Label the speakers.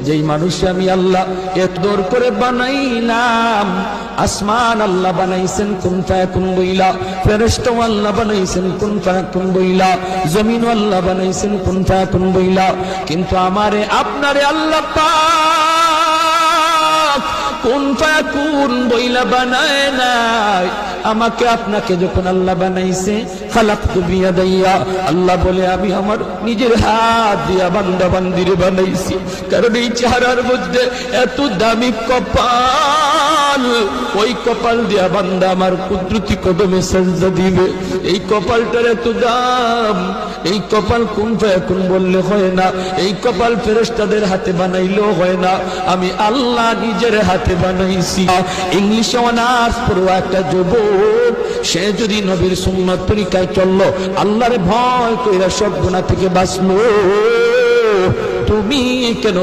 Speaker 1: যেই মানুষ আমি আল্লাহ এত দূর করে বানাইলাম। আসমান আল্লাহ বানাইছেন কুন ফায়াকুন বইলা, ফেরেশতা আল্লাহ বানাইছেন কুন ফায়াকুন বইলা, জমিন আল্লাহ বানাইছেন কুন ফায়াকুন বইলা, কিন্তু আমারে আপনারে আল্লাহ পাক কুন ফায়াকুন বইলা বানায় নাই। আমাকে আপনাকে যখন আল্লাহ বানাইছে, খালাকতু বিয়াদাইয়া, আল্লাহ বলে আমি আমার নিজের হাত দিয়া বান্দা বান্দিরে বানাইছি। কারণ এই চেহারার মধ্যে এত দামি কপাল, ওই কপাল দিয়া বান্দা আমার কুদরতি কদমে সাজদা দিবে। এই কপালটার এত দাম। এই কপাল কুন ফায়াকুন বললে হয় না, এই কপাল ফেরেশতাদের হাতে বানাইলেও হয় না, আমি আল্লাহ নিজের হাতে বানাইছি। ইংলিশে অনার্স পড়ুয়া একটা যুবক, সে যদি নবীর সুন্নাত তরিকায় চললো, আল্লাহরে ভয় কইরা সব গুনাহ থেকে বাঁচলো, তুমি কেন